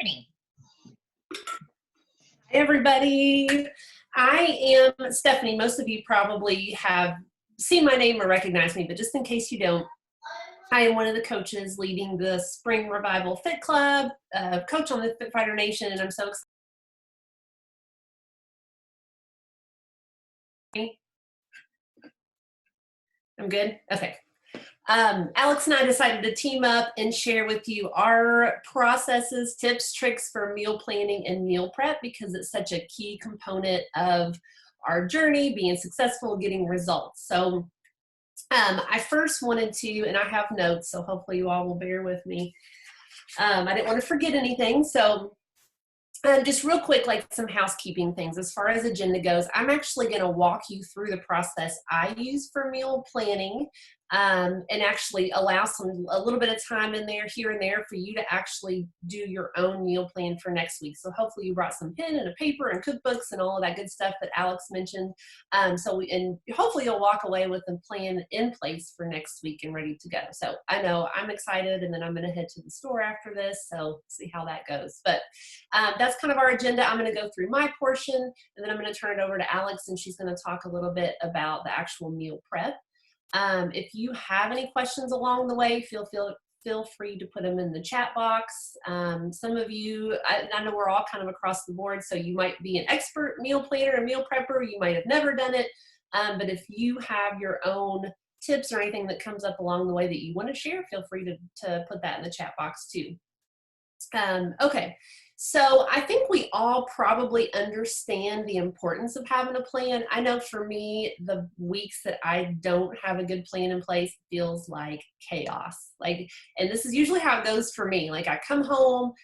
morning. Hey everybody, I am Stephanie. Most of you probably have seen my name or recognize me, but just in case you don't, I am one of the coaches leading the Spring Revival Fit Club, coach on the Fit Fighter Nation, and I'm so excited. I'm good? Okay. Alex and I decided to team up and share with you our processes, tips, tricks for meal planning and meal prep because it's such a key component of our journey, being successful, getting results. So I first wanted to, and I have notes, so hopefully you all will bear with me. I didn't want to forget anything, so just real quick, like some housekeeping things. As far as agenda goes, I'm actually going to walk you through the process I use for meal planning and actually allow a little bit of time in there, here and there, for you to actually do your own meal plan for next week. So hopefully you brought some pen and a paper and cookbooks and all of that good stuff that Alex mentioned. And hopefully you'll walk away with a plan in place for next week and ready to go. So I know I'm excited, and then I'm going to head to the store after this, so see how that goes. But that's kind of our agenda. I'm going to go through my portion, and then I'm going to turn it over to Alex, and she's going to talk a little bit about the actual meal prep. If you have any questions along the way, feel free to put them in the chat box. Some of you, I know we're all kind of across the board, so you might be an expert meal planner or meal prepper. You might have never done it, but if you have your own tips or anything that comes up along the way that you want to share, feel free to put that in the chat box too. Okay. So I think we all probably understand the importance of having a plan. I know for me, the weeks that I don't have a good plan in place feels like chaos. And this is usually how it goes for me. Like I come home,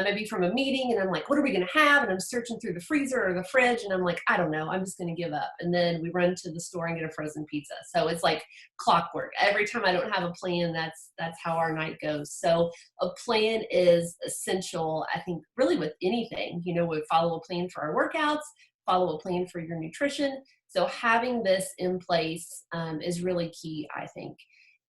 maybe from a meeting, and I'm like, what are we going to have? And I'm searching through the freezer or the fridge, and I'm like, I don't know, I'm just going to give up. And then we run to the store and get a frozen pizza. So it's like clockwork. Every time I don't have a plan, that's how our night goes. So a plan is essential, I think, really with anything. You know, we follow a plan for our workouts, follow a plan for your nutrition. So having this in place is really key, I think.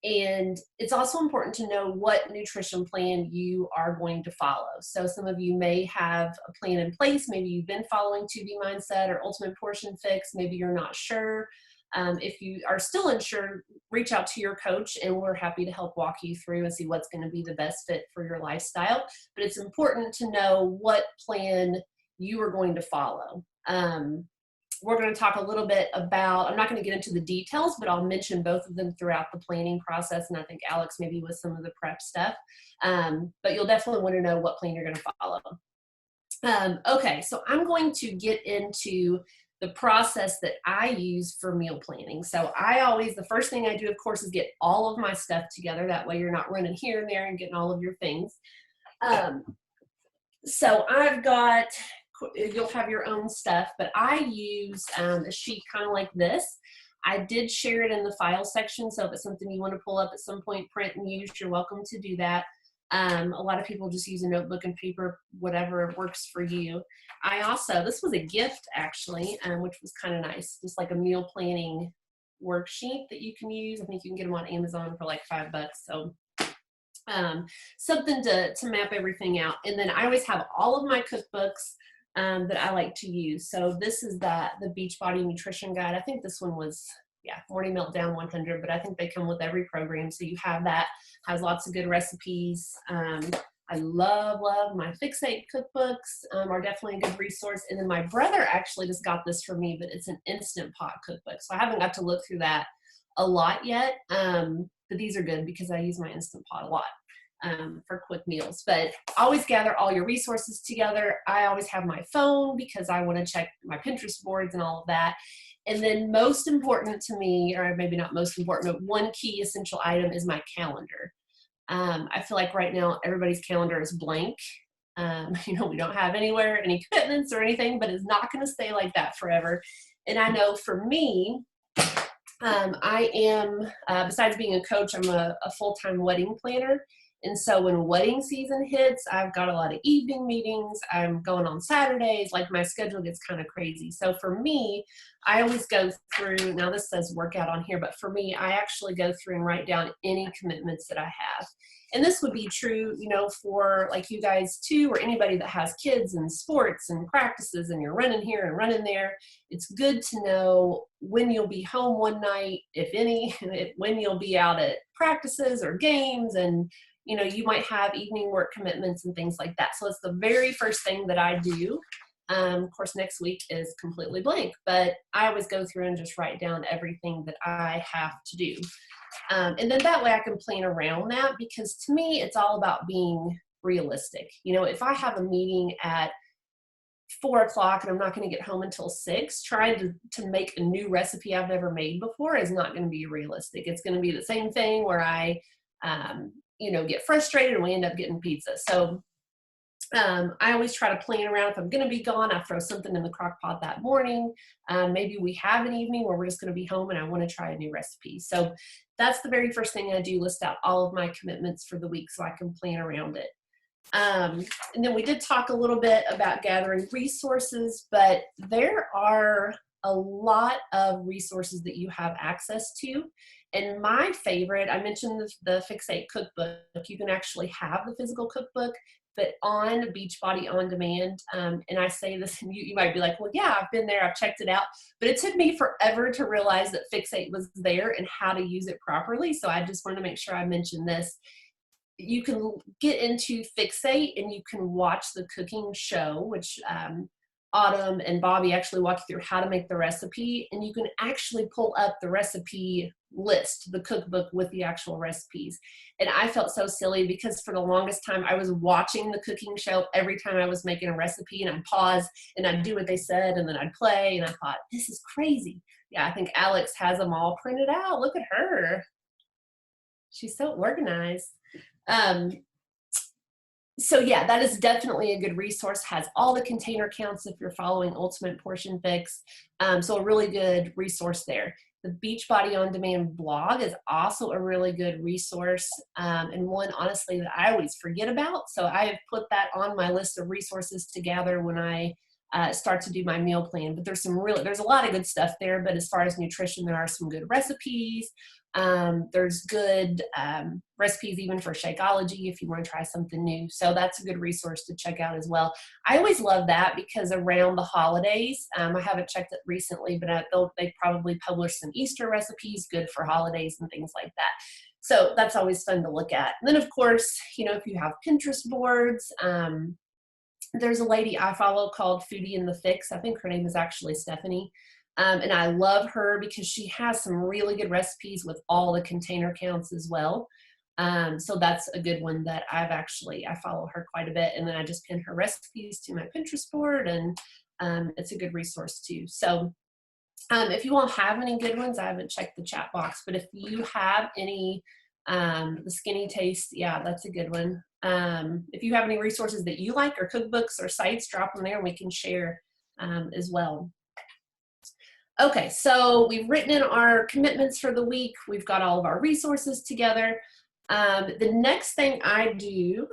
And it's also important to know what nutrition plan you are going to follow. So some of you may have a plan in place. Maybe you've been following 2B Mindset or Ultimate Portion Fix. Maybe you're not sure. If you are still unsure, reach out to your coach, and we're happy to help walk you through and see what's going to be the best fit for your lifestyle. But it's important to know what plan you are going to follow. We're going to talk a little bit about, I'm not going to get into the details, but I'll mention both of them throughout the planning process. And I think Alex maybe with some of the prep stuff. But you'll definitely want to know what plan you're going to follow. Okay, so I'm going to get into the process that I use for meal planning. So the first thing I do, of course, is get all of my stuff together. That way you're not running here and there and getting all of your things. So you'll have your own stuff, but I use a sheet kind of like this. I did share it in the file section, so if it's something you want to pull up at some point, print and use, you're welcome to do that. A lot of people just use a notebook and paper, whatever works for you. This was a gift actually, which was kind of nice, just like a meal planning worksheet that you can use. I think you can get them on Amazon for like $5. So something to map everything out. And then I always have all of my cookbooks that I like to use. So this is the Beachbody Nutrition Guide. I think this one was, Morning Meltdown 100, but I think they come with every program. So you have that, has lots of good recipes. I love my Fixate cookbooks, are definitely a good resource. And then my brother actually just got this for me, but it's an Instant Pot cookbook. So I haven't got to look through that a lot yet, but these are good because I use my Instant Pot a lot. For quick meals, but always gather all your resources together. I always have my phone because I want to check my Pinterest boards and all of that. And then most important to me, or maybe not most important, but one key essential item is my calendar. I feel like right now everybody's calendar is blank. We don't have any commitments or anything, but it's not going to stay like that forever. And I know for me, I am, besides being a coach, I'm a full-time wedding planner. And so when wedding season hits, I've got a lot of evening meetings. I'm going on Saturdays, like my schedule gets kind of crazy. So for me, I always go through, now this says workout on here, but for me, I actually go through and write down any commitments that I have. And this would be true, you know, for like you guys too, or anybody that has kids and sports and practices and you're running here and running there. It's good to know when you'll be home one night, if any, when you'll be out at practices or games, and you know, you might have evening work commitments and things like that. So it's the very first thing that I do. Of course, next week is completely blank, but I always go through and just write down everything that I have to do. And then that way I can plan around that, because to me, it's all about being realistic. You know, if I have a meeting at 4 o'clock and I'm not going to get home until 6, trying to make a new recipe I've never made before is not going to be realistic. It's going to be the same thing where I, you know, get frustrated and we end up getting pizza. So I always try to plan around. If I'm going to be gone, I throw something in the crock pot that morning. Maybe we have an evening where we're just going to be home and I want to try a new recipe. So that's the very first thing I do, list out all of my commitments for the week so I can plan around it. And then we did talk a little bit about gathering resources, but there are a lot of resources that you have access to. And my favorite, I mentioned the Fix8 cookbook. You can actually have the physical cookbook, but on Beachbody On Demand. And I say this, and you might be like, well, yeah, I've been there, I've checked it out. But it took me forever to realize that Fix8 was there and how to use it properly. So I just wanted to make sure I mentioned this. You can get into Fix8 and you can watch the cooking show, which Autumn and Bobby actually walk you through how to make the recipe, and you can actually pull up the recipe list, the cookbook with the actual recipes. And I felt so silly because for the longest time I was watching the cooking show every time I was making a recipe, and I'd pause and I'd do what they said and then I'd play, and I thought, this is crazy. Yeah, I think Alex has them all printed out. Look at her. She's so organized. So yeah, that is definitely a good resource. Has all the container counts if you're following Ultimate Portion Fix. So a really good resource there. The Beachbody On Demand blog is also a really good resource, and one honestly that I always forget about. So I have put that on my list of resources to gather when I start to do my meal plan. But there's a lot of good stuff there. But as far as nutrition, there are some good recipes. There's good recipes even for Shakeology if you want to try something new. So that's a good resource to check out as well. I always love that because around the holidays, I haven't checked it recently, but they probably publish some Easter recipes good for holidays and things like that. So that's always fun to look at. And then of course, you know, if you have Pinterest boards, there's a lady I follow called Foodie in the Fix. I think her name is actually Stephanie. And I love her because she has some really good recipes with all the container counts as well. So that's a good one that I follow her quite a bit. And then I just pin her recipes to my Pinterest board, and it's a good resource too. So if you won't have any good ones, I haven't checked the chat box, but if you have any, the Skinny Taste, yeah, that's a good one. If you have any resources that you like or cookbooks or sites, drop them there and we can share as well. Okay, so we've written in our commitments for the week. We've got all of our resources together. The next thing I do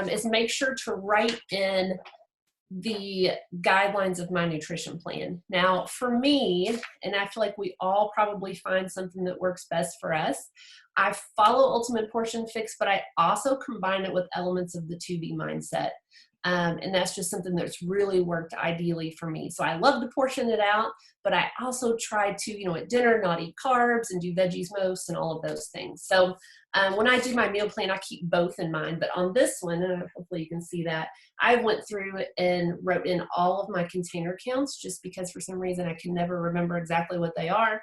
is make sure to write in the guidelines of my nutrition plan. Now, for me, and I feel like we all probably find something that works best for us, I follow Ultimate Portion Fix, but I also combine it with elements of the 2B mindset. And that's just something that's really worked ideally for me. So I love to portion it out, but I also try to, you know, at dinner, not eat carbs and do veggies most and all of those things. So when I do my meal plan, I keep both in mind. But on this one, and hopefully you can see that, I went through and wrote in all of my container counts just because for some reason I can never remember exactly what they are.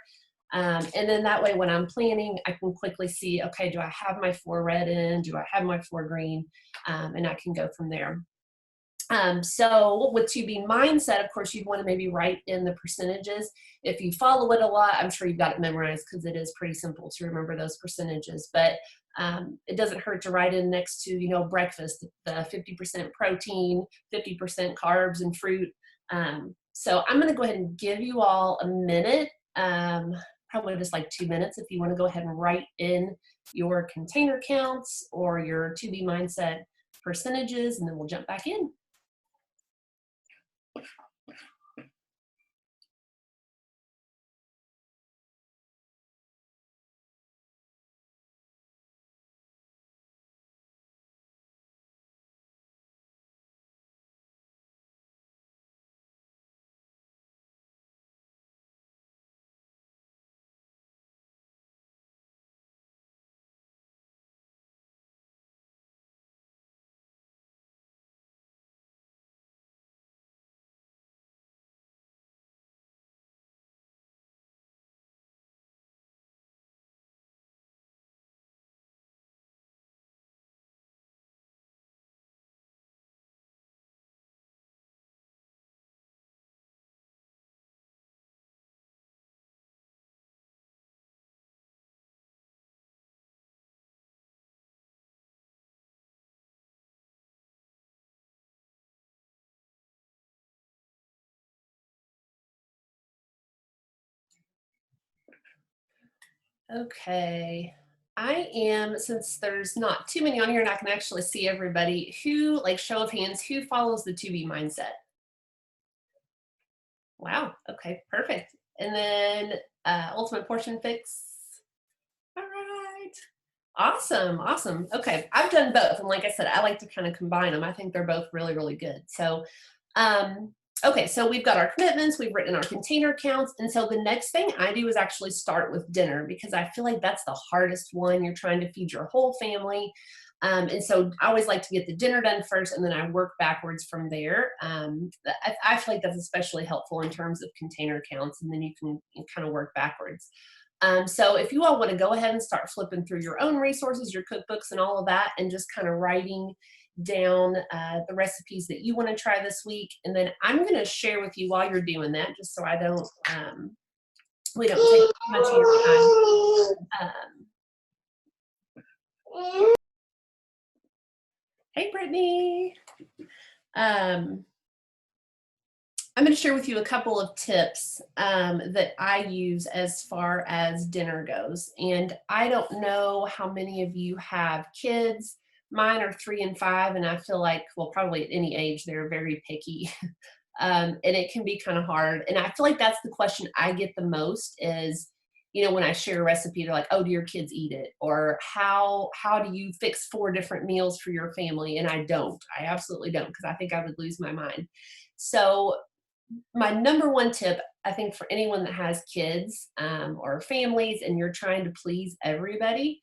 And then that way when I'm planning, I can quickly see, okay, do I have my 4 red in? Do I have my 4 green? And I can go from there. So with 2B mindset, of course, you'd want to maybe write in the percentages. If you follow it a lot, I'm sure you've got it memorized because it is pretty simple to remember those percentages. But it doesn't hurt to write in next to, you know, breakfast, the 50% protein, 50% carbs and fruit. So I'm going to go ahead and give you all a minute, probably just like 2 minutes if you want to go ahead and write in your container counts or your To Be Mindset percentages, and then we'll jump back in. Okay. I am, since there's not too many on here and I can actually see everybody, who, like show of hands, who follows the To Be Mindset? Wow. Okay, perfect. And then Ultimate Portion Fix. All right. Awesome. Awesome. Okay. I've done both. And like I said, I like to kind of combine them. I think they're both really, really good. So, okay. So we've got our commitments, we've written our container counts. And so the next thing I do is actually start with dinner, because I feel like that's the hardest one. You're trying to feed your whole family. And so I always like to get the dinner done first, and then I work backwards from there. I feel like that's especially helpful in terms of container counts, and then you can kind of work backwards. So if you all want to go ahead and start flipping through your own resources, your cookbooks and all of that, and just kind of writing down the recipes that you want to try this week. And then I'm going to share with you while you're doing that, just so I don't, we don't take too much of your time. Hey, Brittany. I'm going to share with you a couple of tips that I use as far as dinner goes. And I don't know how many of you have kids. Mine are 3 and 5, and I feel like, well, probably at any age, they're very picky. And it can be kind of hard. And I feel like that's the question I get the most is, when I share a recipe, they're like, oh, do your kids eat it? Or how do you fix 4 different meals for your family? And I don't. I absolutely don't, because I think I would lose my mind. So my number one tip, I think, for anyone that has kids or families and you're trying to please everybody,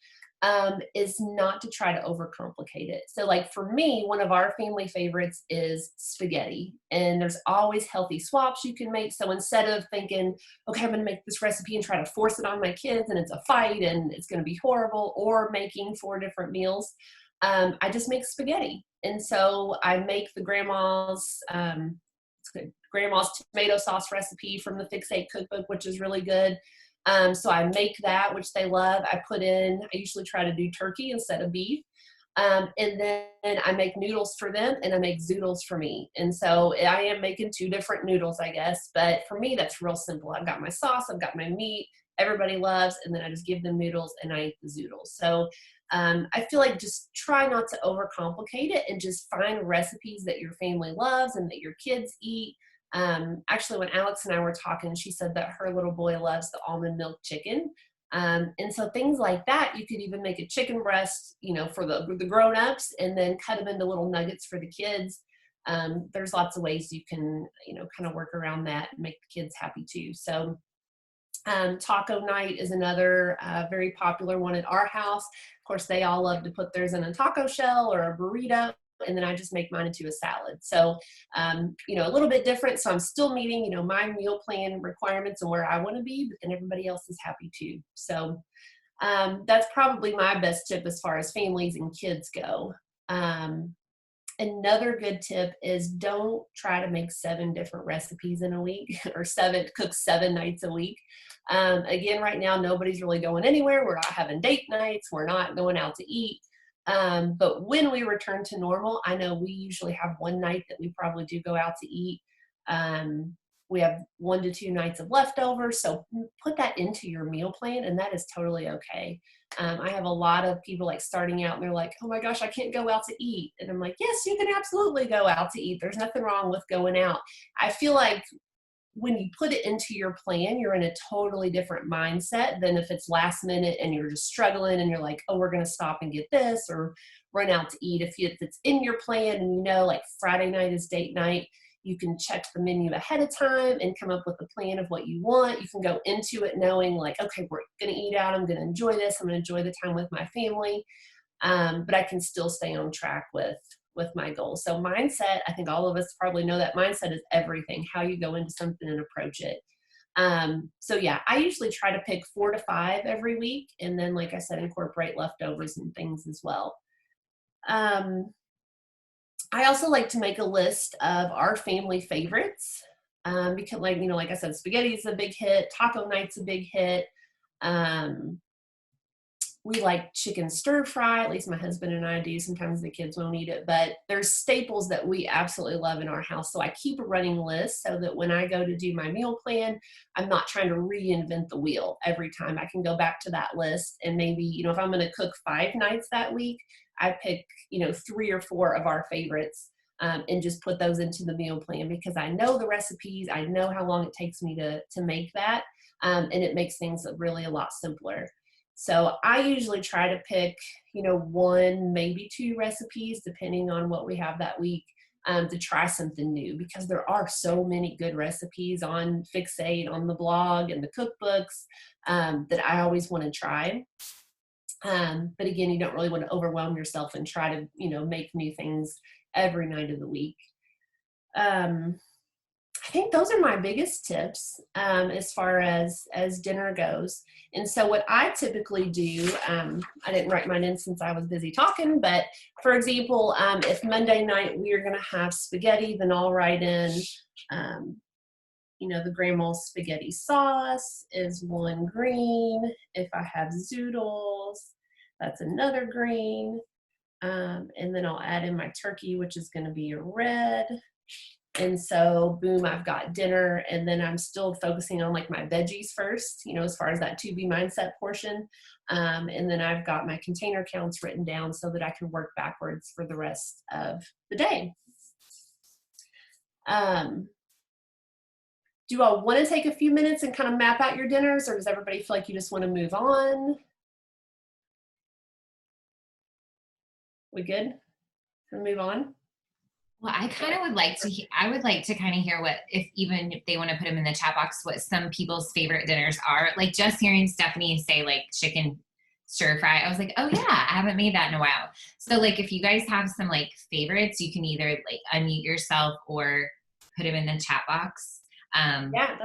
is not to try to overcomplicate it. So like for me, one of our family favorites is spaghetti, and there's always healthy swaps you can make. So instead of thinking, okay, I'm going to make this recipe and try to force it on my kids and it's a fight and it's going to be horrible, or making 4 different meals, I just make spaghetti. And so I make the grandma's tomato sauce recipe from the Fix 8 cookbook, which is really good. So I make that, which they love. I usually try to do turkey instead of beef. And then I make noodles for them, and I make zoodles for me. And so I am making 2 different noodles, I guess. But for me, that's real simple. I've got my sauce, I've got my meat, everybody loves, and then I just give them noodles and I eat the zoodles. So I feel like just try not to overcomplicate it, and just find recipes that your family loves and that your kids eat. Actually, when Alex and I were talking, she said that her little boy loves the almond milk chicken. And so things like that, you could even make a chicken breast, for the grown-ups, and then cut them into little nuggets for the kids. There's lots of ways you can, kind of work around that and make the kids happy too. So taco night is another very popular one at our house. Of course, they all love to put theirs in a taco shell or a burrito, and then I just make mine into a salad. So, a little bit different. So I'm still meeting, my meal plan requirements and where I want to be, but then everybody else is happy too. So that's probably my best tip as far as families and kids go. Another good tip is don't try to make 7 different recipes in a week or cook 7 nights a week. Again, right now, nobody's really going anywhere. We're not having date nights. We're not going out to eat. But when we return to normal, I know we usually have one night that we probably do go out to eat. We have 1 to 2 nights of leftovers. So put that into your meal plan, and that is totally okay. I have a lot of people like starting out and they're like, oh my gosh, I can't go out to eat. And I'm like, yes, you can absolutely go out to eat. There's nothing wrong with going out. I feel like when you put it into your plan, you're in a totally different mindset than if it's last minute and you're just struggling and you're like, oh, we're going to stop and get this or run out to eat. If it's in your plan and you know, like Friday night is date night, you can check the menu ahead of time and come up with a plan of what you want. You can go into it knowing like, okay, we're going to eat out. I'm going to enjoy this. I'm going to enjoy the time with my family. But I can still stay on track with my goals. So mindset, I think all of us probably know that mindset is everything, how you go into something and approach it. So yeah, I usually try to pick 4 to 5 every week. And then, like I said, incorporate leftovers and things as well. I also like to make a list of our family favorites, because like I said, spaghetti is a big hit. Taco night's a big hit. We like chicken stir fry, at least my husband and I do. Sometimes the kids won't eat it, but there's staples that we absolutely love in our house. So I keep a running list so that when I go to do my meal plan, I'm not trying to reinvent the wheel every time. I can go back to that list and maybe, if I'm going to cook 5 nights that week, I pick, 3 or 4 of our favorites and just put those into the meal plan because I know the recipes. I know how long it takes me to make that. And it makes things really a lot simpler. So I usually try to pick, 1, maybe 2 recipes, depending on what we have that week, to try something new because there are so many good recipes on Fixate, on the blog and the cookbooks that I always want to try. But again, you don't really want to overwhelm yourself and try to, make new things every night of the week. I think those are my biggest tips as far as dinner goes. And so what I typically do, I didn't write mine in since I was busy talking, but for example, if Monday night we are going to have spaghetti, then I'll write in, the grandma's spaghetti sauce is 1 green. If I have zoodles, that's another green. And then I'll add in my turkey, which is going to be a red. And so, boom, I've got dinner, and then I'm still focusing on like my veggies first, as far as that to be mindset portion. And then I've got my container counts written down so that I can work backwards for the rest of the day. Do you all want to take a few minutes and kind of map out your dinners, or does everybody feel like you just want to move on? We good? Can we move on? Well, I kind of would like to kind of hear even if they want to put them in the chat box, what some people's favorite dinners are. Like just hearing Stephanie say like chicken stir fry, I was like, oh yeah, I haven't made that in a while. So like if you guys have some like favorites, you can either like unmute yourself or put them in the chat box. Yeah,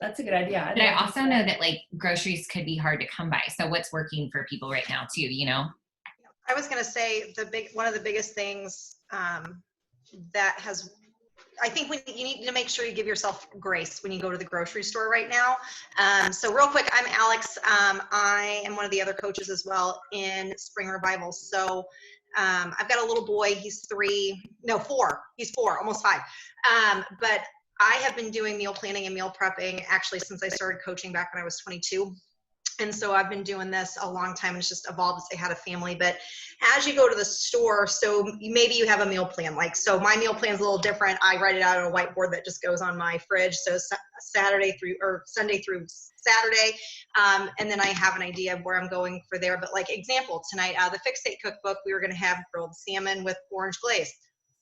that's a good idea. But I also know that like groceries could be hard to come by. So what's working for people right now too, I was going to say one of the biggest things I think you need to make sure you give yourself grace when you go to the grocery store right now. So real quick, I'm Alex. I am one of the other coaches as well in Spring Revival. So I've got a little boy, he's 4, he's 4, almost 5. But I have been doing meal planning and meal prepping actually since I started coaching back when I was 22. And so I've been doing this a long time, and it's just evolved as I had a family. But as you go to the store, so maybe you have a meal plan. So my meal plan is a little different. I write it out on a whiteboard that just goes on my fridge. So Sunday through Saturday. And then I have an idea of where I'm going for there. But like example, tonight out of the Fixate cookbook, we were going to have grilled salmon with orange glaze.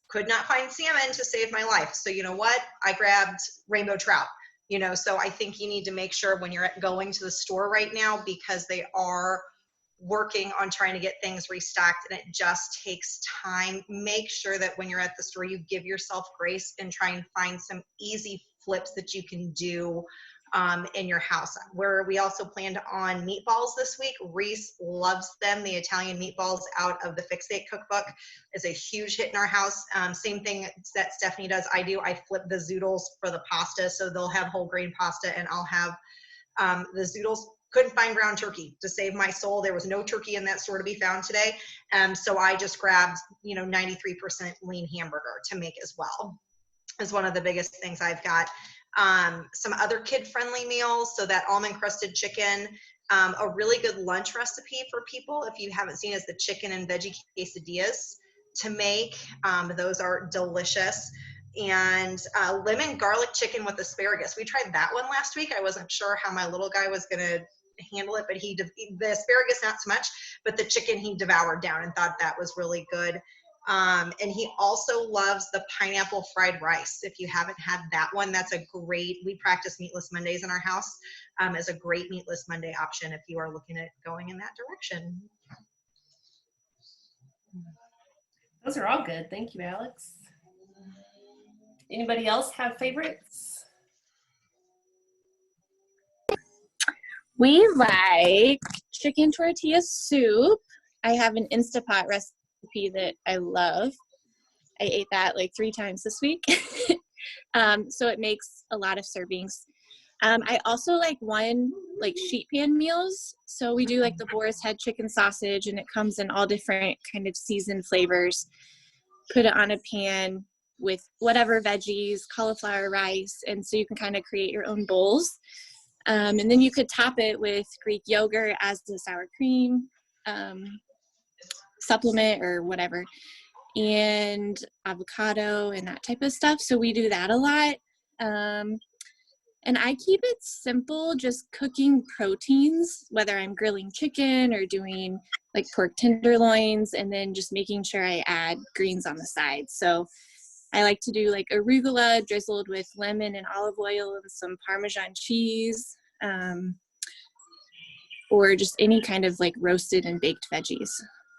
Could not find salmon to save my life. So you know what? I grabbed rainbow trout. So I think you need to make sure when you're going to the store right now, because they are working on trying to get things restocked and it just takes time, make sure that when you're at the store, you give yourself grace and try and find some easy flips that you can do in your house. Where we also planned on meatballs this week. Reese loves them. The Italian meatballs out of the Fixate cookbook is a huge hit in our house. Same thing that Stephanie does. I flip the zoodles for the pasta. So they'll have whole grain pasta and I'll have the zoodles. Couldn't find ground turkey to save my soul. There was no turkey in that store to be found today. So I just grabbed, 93% lean hamburger to make as well. Is one of the biggest things I've got. Some other kid-friendly meals, so that almond-crusted chicken. A really good lunch recipe for people, if you haven't seen, is the chicken and veggie quesadillas to make. Those are delicious. And lemon garlic chicken with asparagus. We tried that one last week. I wasn't sure how my little guy was going to handle it, but the asparagus not so much, but the chicken he devoured down and thought that was really good. And he also loves the pineapple fried rice. If you haven't had that one, that's a great, we practice meatless Mondays in our house as a great meatless Monday option if you are looking at going in that direction. Those are all good. Thank you, Alex. Anybody else have favorites? We like chicken tortilla soup. I have an Instapot recipe that I love. I ate that like 3 times this week. So it makes a lot of servings. I also like sheet pan meals. So we do like the boar's head chicken sausage, and it comes in all different kind of seasoned flavors. Put it on a pan with whatever veggies, cauliflower, rice, and so you can kind of create your own bowls. And then you could top it with Greek yogurt as the sour cream supplement or whatever, and avocado and that type of stuff. So we do that a lot. And I keep it simple, just cooking proteins, whether I'm grilling chicken or doing like pork tenderloins, and then just making sure I add greens on the side. So I like to do like arugula drizzled with lemon and olive oil and some Parmesan cheese, or just any kind of like roasted and baked veggies.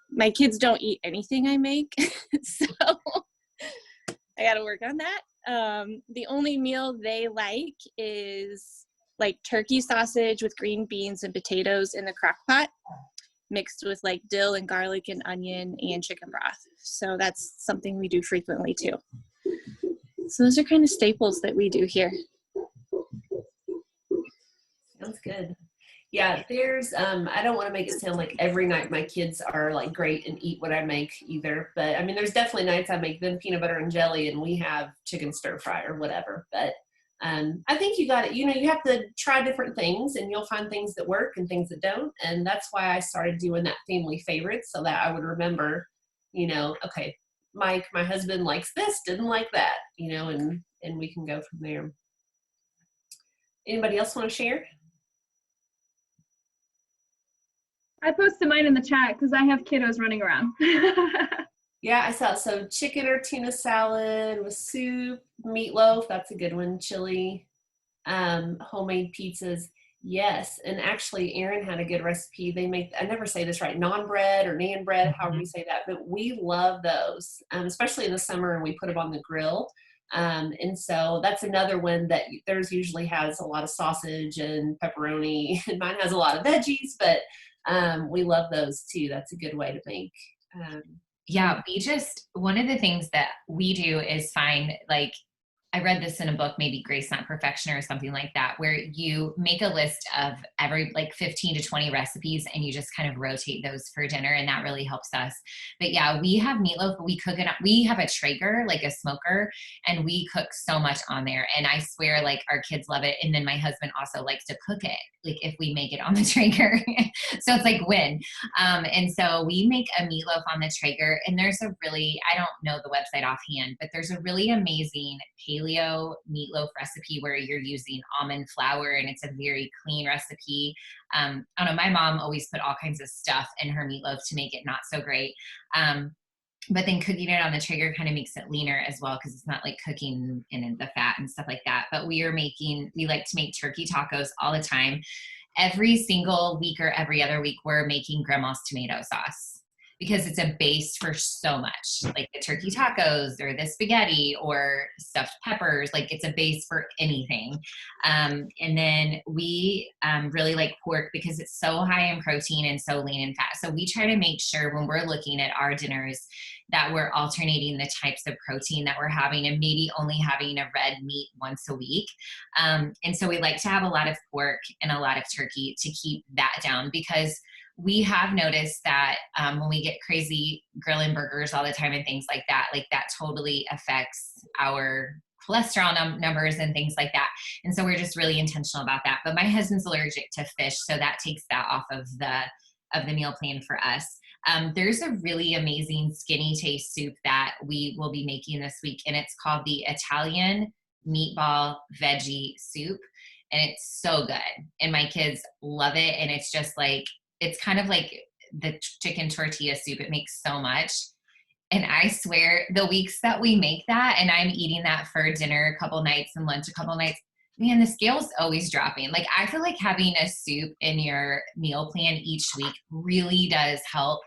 My kids don't eat anything I make, so I got to work on that. The only meal they like is like turkey sausage with green beans and potatoes in the crock pot, mixed with like dill and garlic and onion and chicken broth. So that's something we do frequently too. So those are kind of staples that we do here. Sounds good. Yeah, there's, I don't want to make it sound like every night my kids are like great and eat what I make either. But I mean, there's definitely nights I make them peanut butter and jelly and we have chicken stir fry or whatever. But I think you got it. You know, you have to try different things and you'll find things that work and things that don't. And that's why I started doing that family favorites, so that I would remember, you know, okay, Mike, my husband, likes this, didn't like that, you know, and we can go from there. Anybody else want to share? I posted mine in the chat because I have kiddos running around. Yeah, I saw it. So chicken or tuna salad with soup, meatloaf, that's a good one, chili, homemade pizzas. Yes, and actually Erin had a good recipe. They make, I never say this right, naan bread or naan bread, however you say that, but we love those, especially in the summer, and we put them on the grill. And so that's another one that theirs usually has a lot of sausage and pepperoni, and mine has a lot of veggies, but we love those too. That's a good way to make. Yeah, one of the things that we do is find, like, I read this in a book, maybe Grace Not Perfection or something like that, where you make a list of every like 15 to 20 recipes and you just kind of rotate those for dinner, and that really helps us. But yeah, we have meatloaf, but we cook it. We have a Traeger, like a smoker, and we cook so much on there. And I swear, like, our kids love it. And then my husband also likes to cook it, like if we make it on the Traeger. So it's like win. And so we make a meatloaf on the Traeger, and there's a really, I don't know the website offhand, but there's a really amazing paleo meatloaf recipe where you're using almond flour, and it's a very clean recipe. I don't know, my mom always put all kinds of stuff in her meatloaf to make it not so great. But then cooking it on the Traeger kind of makes it leaner as well, because it's not like cooking in the fat and stuff like that. But we like to make turkey tacos all the time. Every single week or every other week, we're making grandma's tomato sauce, because it's a base for so much, like the turkey tacos or the spaghetti or stuffed peppers. Like, it's a base for anything. And then we really like pork because it's so high in protein and so lean in fat. So we try to make sure when we're looking at our dinners that we're alternating the types of protein that we're having, and maybe only having a red meat once a week. And so we like to have a lot of pork and a lot of turkey to keep that down, because we have noticed that when we get crazy grilling burgers all the time and things like that totally affects our cholesterol numbers and things like that. And so we're just really intentional about that. But my husband's allergic to fish, so that takes that off of the meal plan for us. There's a really amazing skinny taste soup that we will be making this week, and it's called the Italian meatball veggie soup. And it's so good. And my kids love it. And it's just like, it's kind of like the chicken tortilla soup. It makes so much. And I swear the weeks that we make that and I'm eating that for dinner a couple nights and lunch a couple nights, man, the scale's always dropping. Like, I feel like having a soup in your meal plan each week really does help,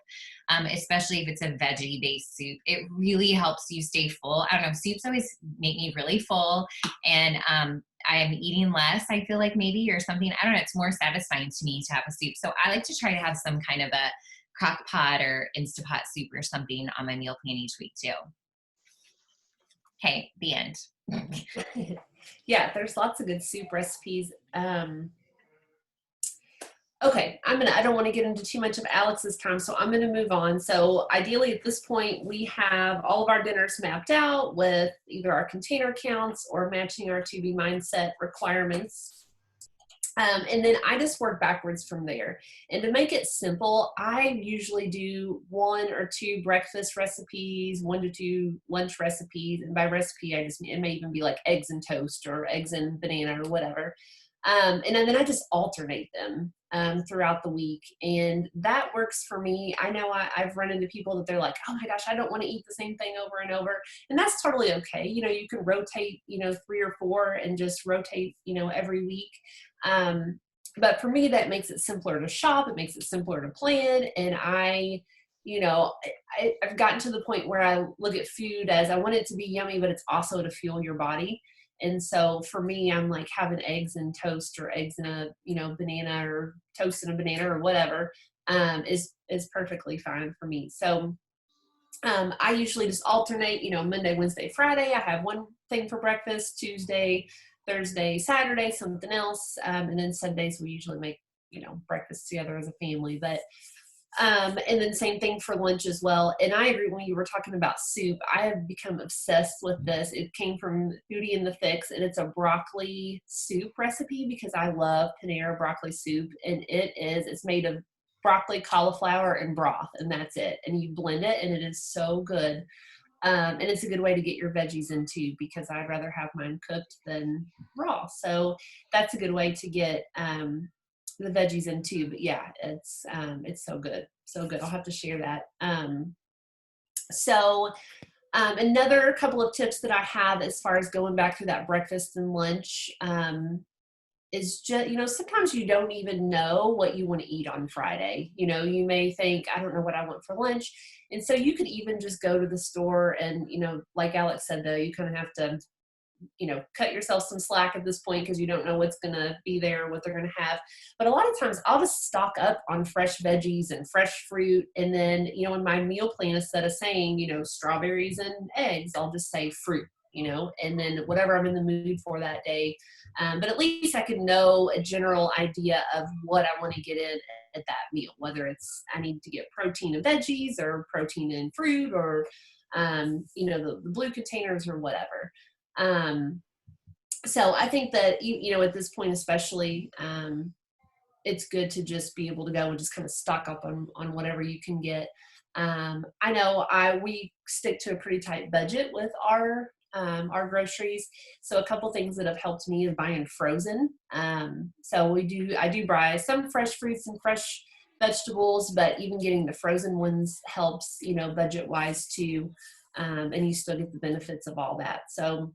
especially if it's a veggie-based soup. It really helps you stay full. I don't know, soups always make me really full, and I am eating less, I feel like, maybe, or something. I don't know, it's more satisfying to me to have a soup. So I like to try to have some kind of a crock pot or Instapot soup or something on my meal plan each week too. Okay, the end. Yeah, there's lots of good soup recipes. Okay, I don't want to get into too much of Alex's time, so I'm going to move on. So ideally at this point, we have all of our dinners mapped out with either our container counts or matching our To Be Mindset requirements. And then I just work backwards from there. And to make it simple, I usually do 1 or 2 breakfast recipes, 1 to 2 lunch recipes. And by recipe, it may even be like eggs and toast or eggs and banana or whatever. And then I just alternate them throughout the week. And that works for me. I know I've run into people that they're like, oh my gosh, I don't want to eat the same thing over and over. And that's totally okay. You know, you can rotate, 3 or 4 and just rotate, every week. But for me, that makes it simpler to shop. It makes it simpler to plan. And I've gotten to the point where I look at food as I want it to be yummy, but it's also to fuel your body. And so for me, I'm like having eggs and toast or eggs and a, banana or toast and a banana or whatever, is perfectly fine for me. So, I usually just alternate, Monday, Wednesday, Friday, I have one thing for breakfast, Tuesday, Thursday, Saturday, something else. And then Sundays we usually make, breakfast together as a family, but and then same thing for lunch as well. And I agree, when you were talking about soup, I have become obsessed with this. It came from Foodie in the Fix, and it's a broccoli soup recipe because I love Panera broccoli soup. And it's made of broccoli, cauliflower, and broth, and that's it. And you blend it, and it is so good. And it's a good way to get your veggies in too, because I'd rather have mine cooked than raw. So that's a good way to get the veggies in too. But yeah, it's so good. So good. I'll have to share that. Another couple of tips that I have as far as going back to that breakfast and lunch, is just, sometimes you don't even know what you want to eat on Friday. You may think, I don't know what I want for lunch. And so you could even just go to the store and, like Alex said, though, you kind of have to, cut yourself some slack at this point because you don't know what's going to be there, or what they're going to have. But a lot of times I'll just stock up on fresh veggies and fresh fruit. And then, in my meal plan, instead of saying, strawberries and eggs, I'll just say fruit, and then whatever I'm in the mood for that day. But at least I can know a general idea of what I want to get in at that meal, whether it's I need to get protein in veggies or protein in fruit or, the blue containers or whatever. So I think that, at this point, especially, it's good to just be able to go and just kind of stock up on whatever you can get. I know we stick to a pretty tight budget with our groceries. So a couple things that have helped me is buying frozen. So I do buy some fresh fruits and fresh vegetables, but even getting the frozen ones helps, budget wise too. And you still get the benefits of all that. So,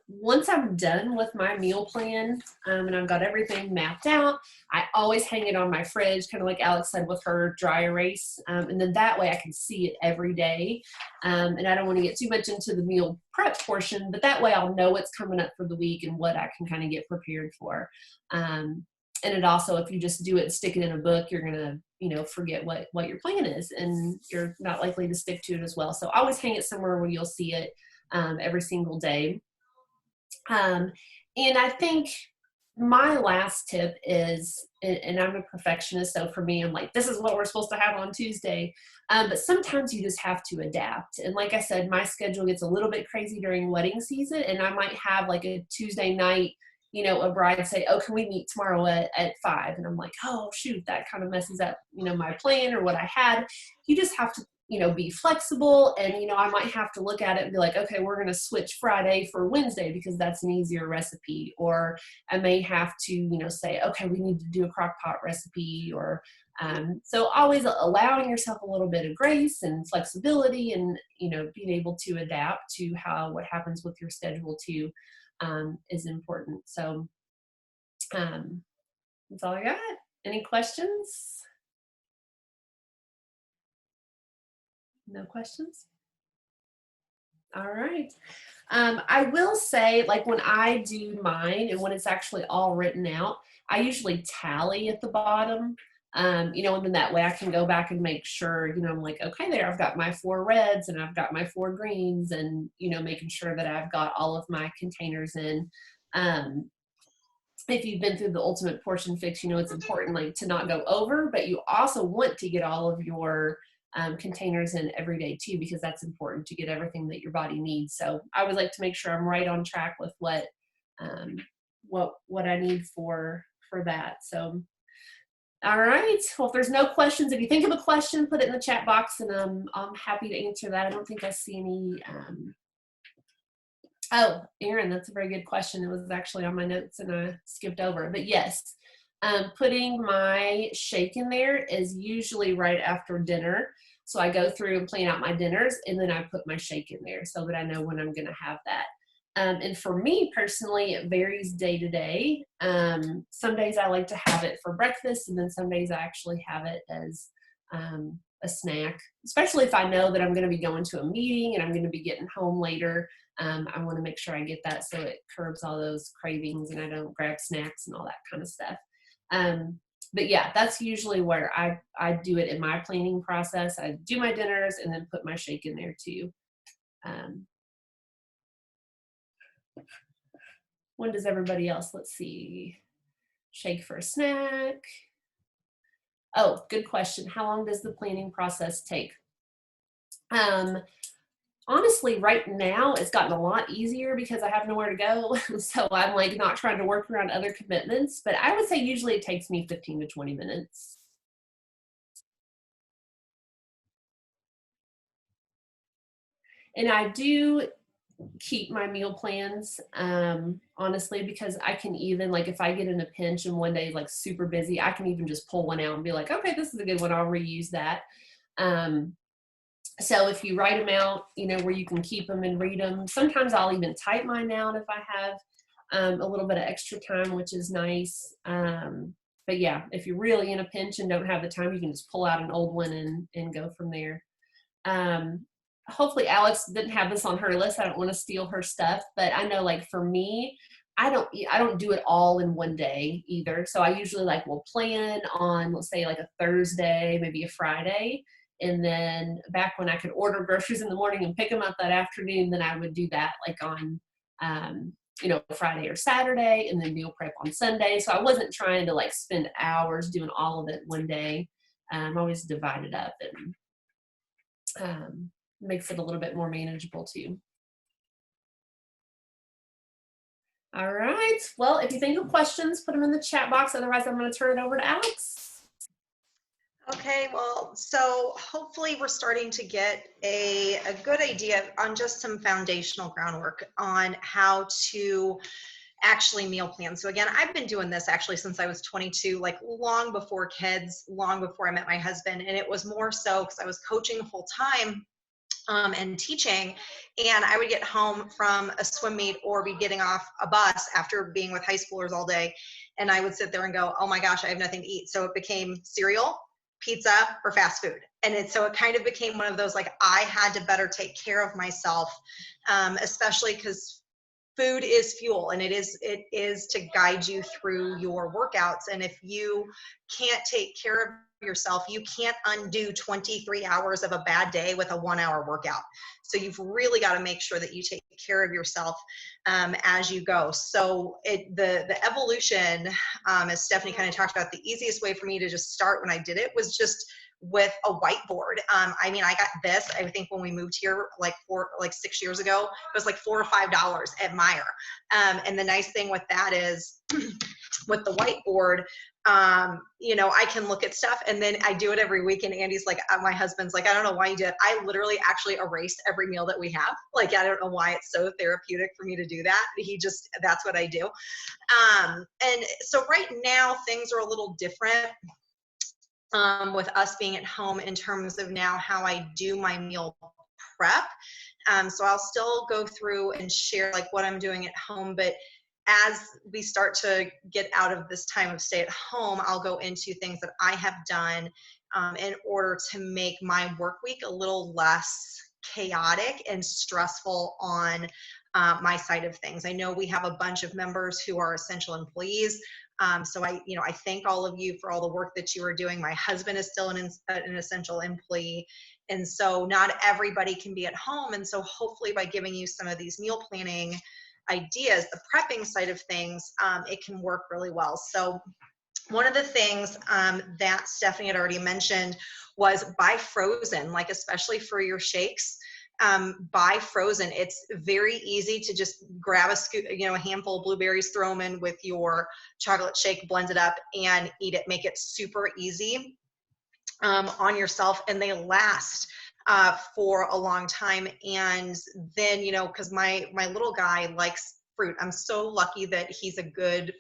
once I'm done with my meal plan, and I've got everything mapped out, I always hang it on my fridge, kind of like Alex said with her dry erase. And then that way I can see it every day. And I don't want to get too much into the meal prep portion, but that way I'll know what's coming up for the week and what I can kind of get prepared for. And it also, if you just do it and stick it in a book, you're going to, forget what your plan is, and you're not likely to stick to it as well. So always hang it somewhere where you'll see it every single day. And I think my last tip is, and I'm a perfectionist, so for me, I'm like, this is what we're supposed to have on Tuesday. But sometimes you just have to adapt. And like I said, my schedule gets a little bit crazy during wedding season, and I might have like a Tuesday night, a bride say, oh, can we meet tomorrow at 5? And I'm like, oh, shoot, that kind of messes up, my plan or what I had. You just have to, be flexible. And, I might have to look at it and be like, okay, we're going to switch Friday for Wednesday because that's an easier recipe. Or I may have to, say, okay, we need to do a crock pot recipe. Or so always allowing yourself a little bit of grace and flexibility and, being able to adapt to what happens with your schedule too is important. So that's all I got. Any questions? No questions? All right. I will say, like when I do mine and when it's actually all written out, I usually tally at the bottom, and then that way I can go back and make sure, I'm like, okay, there, I've got my 4 reds and I've got my 4 greens and, making sure that I've got all of my containers in. If you've been through the Ultimate Portion Fix, it's important like to not go over, but you also want to get all of your containers in every day too, because that's important to get everything that your body needs. So I would like to make sure I'm right on track with what I need for that. So, all right. Well, if there's no questions, if you think of a question, put it in the chat box and I'm happy to answer that. I don't think I see any. Oh, Erin, that's a very good question. It was actually on my notes and I skipped over it, but yes. Putting my shake in there is usually right after dinner. So I go through and plan out my dinners and then I put my shake in there so that I know when I'm going to have that. And for me personally, it varies day to day. Some days I like to have it for breakfast and then some days I actually have it as a snack, especially if I know that I'm going to be going to a meeting and I'm going to be getting home later. I want to make sure I get that so it curbs all those cravings and I don't grab snacks and all that kind of stuff. But yeah, that's usually where I do it in my planning process. I do my dinners and then put my shake in there too. When does everybody else? Let's see. Shake for a snack. Oh, good question. How long does the planning process take? Honestly, right now it's gotten a lot easier because I have nowhere to go. So I'm like not trying to work around other commitments, but I would say usually it takes me 15 to 20 minutes. And I do keep my meal plans, honestly, because I can even, like if I get in a pinch and one day is like super busy, I can even just pull one out and be like, okay, this is a good one. I'll reuse that. So if you write them out, where you can keep them and read them, sometimes I'll even type mine out if I have a little bit of extra time, which is nice. But yeah, if you're really in a pinch and don't have the time, you can just pull out an old one and go from there. Hopefully Alex didn't have this on her list. I don't want to steal her stuff, but I know like for me, I don't do it all in one day either. So I usually will plan on, let's say like a Thursday, maybe a Friday. And then back when I could order groceries in the morning and pick them up that afternoon, then I would do that like on, Friday or Saturday and then meal prep on Sunday. So I wasn't trying to spend hours doing all of it one day. I always divide it up and makes it a little bit more manageable too. All right. Well, if you think of questions, put them in the chat box. Otherwise, I'm going to turn it over to Alex. Okay, well, so hopefully we're starting to get a good idea on just some foundational groundwork on how to actually meal plan. So again, I've been doing this actually since I was 22, long before kids, long before I met my husband. And it was more so because I was coaching full time and teaching, and I would get home from a swim meet or be getting off a bus after being with high schoolers all day. And I would sit there and go, oh my gosh, I have nothing to eat. So it became cereal, pizza, or fast food. And so it kind of became one of those, I had to better take care of myself, especially because food is fuel and it is to guide you through your workouts. And if you can't take care of yourself. You can't undo 23 hours of a bad day with a 1-hour workout. So you've really got to make sure that you take care of yourself as you go. So the evolution, as Stephanie kind of talked about, the easiest way for me to just start when I did it was just with a whiteboard. I mean, I got this, I think when we moved here like 6 years ago, it was like $4 or $5 at Meijer. And the nice thing with that is with the whiteboard, you know, I can look at stuff, and then I do it every week. And Andy's like, my husband's like, I don't know why you did it. I literally actually erased every meal that we have. Like, I don't know why it's so therapeutic for me to do that. That's what I do. And so right now things are a little different with us being at home in terms of now how I do my meal prep. So I'll still go through and share like what I'm doing at home, but as we start to get out of this time of stay at home, I'll go into things that I have done in order to make my work week a little less chaotic and stressful on my side of things. I know we have a bunch of members who are essential employees. So I thank all of you for all the work that you are doing. My husband is still an essential employee. And so not everybody can be at home. And so hopefully by giving you some of these meal planning ideas, the prepping side of things, it can work really well. So one of the things that Stephanie had already mentioned was buy frozen, like especially for your shakes. Buy frozen. It's very easy to just grab a handful of blueberries, throw them in with your chocolate shake, blend it up, and eat it. Make it super easy on yourself, and they last for a long time. And then, because my little guy likes fruit. I'm so lucky that he's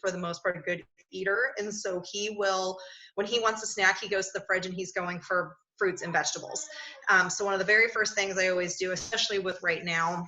for the most part, a good eater. And so he will, when he wants a snack, he goes to the fridge and he's going for fruits and vegetables. So one of the very first things I always do, especially with right now,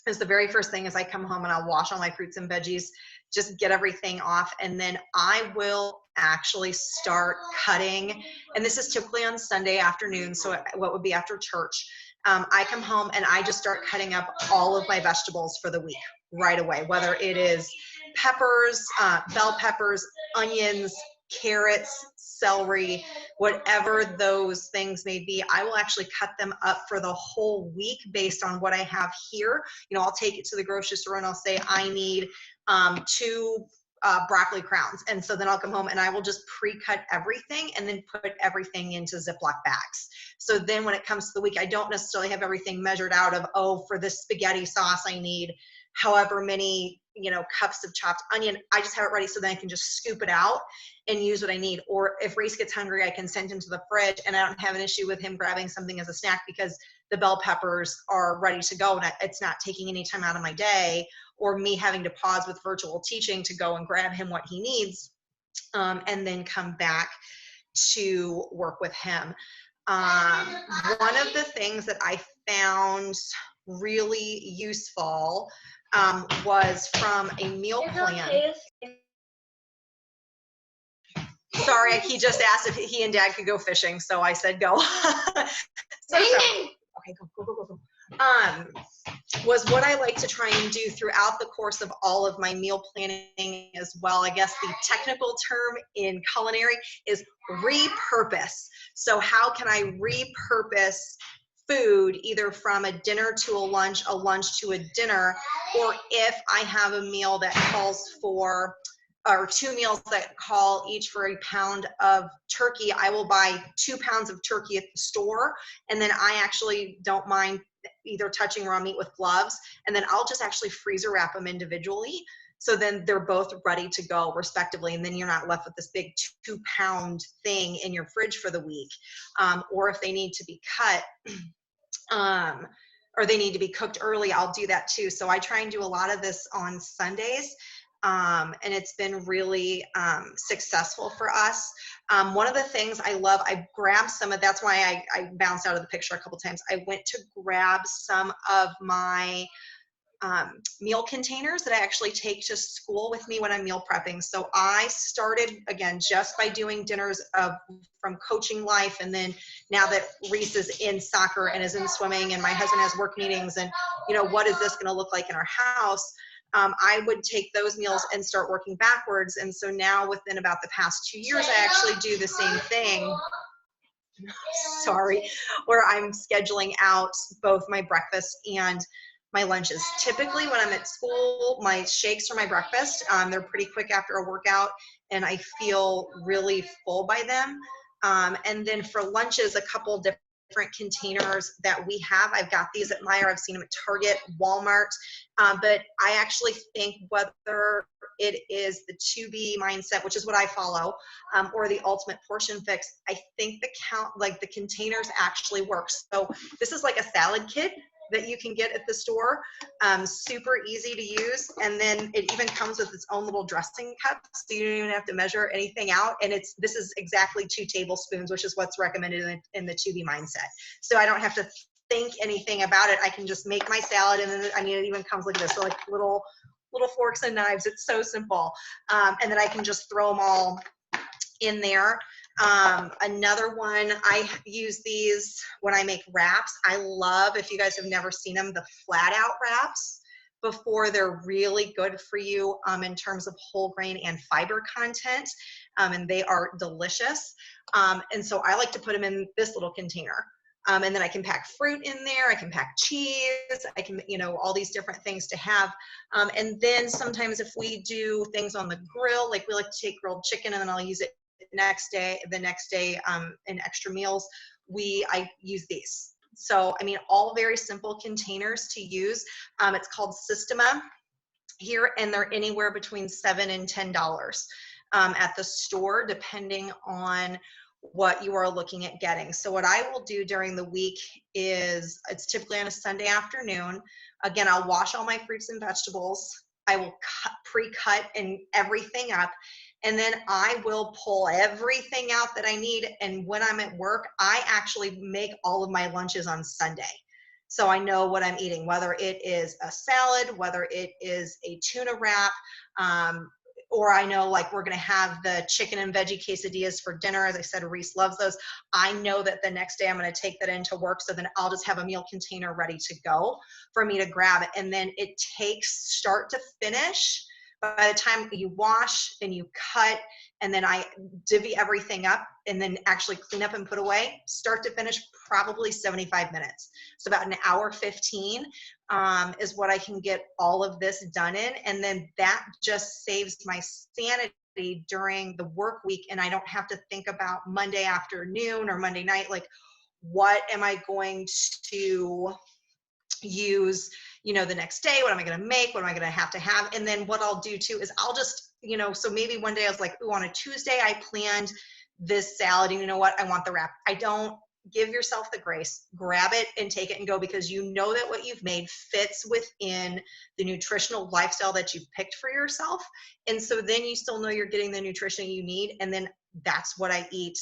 is the very first thing is I come home and I'll wash all my fruits and veggies, just get everything off. And then I will actually start cutting. And this is typically on Sunday afternoon. So what would be after church? I come home and I just start cutting up all of my vegetables for the week right away, whether it is peppers, bell peppers, onions, carrots, celery, whatever those things may be. I will actually cut them up for the whole week based on what I have here. I'll take it to the grocery store and I'll say I need 2 broccoli crowns. And so then I'll come home and I will just pre-cut everything and then put everything into Ziploc bags. So then when it comes to the week, I don't necessarily have everything measured out of, for this spaghetti sauce, I need however many, cups of chopped onion. I just have it ready so then I can just scoop it out and use what I need. Or if Reese gets hungry, I can send him to the fridge and I don't have an issue with him grabbing something as a snack because the bell peppers are ready to go and it's not taking any time out of my day or me having to pause with virtual teaching to go and grab him what he needs and then come back to work with him. One of the things that I found really useful was from a meal plan. Sorry, he just asked if he and Dad could go fishing, so I said go. Okay, go. Was what I like to try and do throughout the course of all of my meal planning as well. I guess the technical term in culinary is repurpose. So how can I repurpose food either from a dinner to a lunch to a dinner, or if I have a meal that calls for, or 2 meals that call each for a pound of turkey, I will buy 2 pounds of turkey at the store. And then I actually don't mind either touching raw meat with gloves. And then I'll just actually freezer wrap them individually. So then they're both ready to go respectively. And then you're not left with this big 2-pound thing in your fridge for the week. Or if they need to be cut, or they need to be cooked early, I'll do that too. So I try and do a lot of this on Sundays. And it's been really successful for us. One of the things I love, I grabbed some of, that's why I bounced out of the picture a couple times. I went to grab some of my meal containers that I actually take to school with me when I'm meal prepping. So I started, again, just by doing dinners from Coaching Life. And then now that Reese is in soccer and is in swimming and my husband has work meetings and, what is this going to look like in our house? I would take those meals and start working backwards. And so now within about the past 2 years, I actually do the same thing sorry, where I'm scheduling out both my breakfast and my lunches. Typically when I'm at school, my shakes are my breakfast. They're pretty quick after a workout and I feel really full by them. And then for lunches, a couple different containers that we have. I've got these at Meijer. I've seen them at Target, Walmart. But I actually think whether it is the 2B mindset, which is what I follow, or the ultimate portion fix, I think the containers actually work. So this is like a salad kit that you can get at the store. Super easy to use. And then it even comes with its own little dressing cup. So you don't even have to measure anything out. And this is exactly 2 tablespoons, which is what's recommended in the 2B mindset. So I don't have to think anything about it. I can just make my salad. And then, it even comes like this. So like little forks and knives. It's so simple. And then I can just throw them all in there. Another one, I use these when I make wraps. I love, if you guys have never seen them, the flat out wraps before. They're really good for you in terms of whole grain and fiber content, and they are delicious. And so I like to put them in this little container. And then I can pack fruit in there. I can pack cheese. I can, all these different things to have. And then sometimes if we do things on the grill, like we like to take grilled chicken and then I'll use it the next day in extra meals, I use these. So, all very simple containers to use. It's called Systema here, and they're anywhere between $7 and $10 at the store, depending on what you are looking at getting. So what I will do during the week is, it's typically on a Sunday afternoon. Again, I'll wash all my fruits and vegetables. I will pre-cut and everything up. And then I will pull everything out that I need. And when I'm at work, I actually make all of my lunches on Sunday. So I know what I'm eating, whether it is a salad, whether it is a tuna wrap, or I know like we're going to have the chicken and veggie quesadillas for dinner. As I said, Reese loves those. I know that the next day I'm going to take that into work. So then I'll just have a meal container ready to go for me to grab it. And then it takes start to finish. By the time you wash and you cut, and then I divvy everything up and then actually clean up and put away, start to finish, probably 75 minutes. So about an hour 15 is what I can get all of this done in. And then that just saves my sanity during the work week. And I don't have to think about Monday afternoon or Monday night, like what am I going to use, the next day? What am I going to make? What am I going to have? And then what I'll do too is I'll just, so maybe one day I was like, ooh, on a Tuesday, I planned this salad and you know what? I want the wrap. I don't. Give yourself the grace, grab it and take it and go, because you know that what you've made fits within the nutritional lifestyle that you've picked for yourself. And so then you still know you're getting the nutrition you need. And then that's what I eat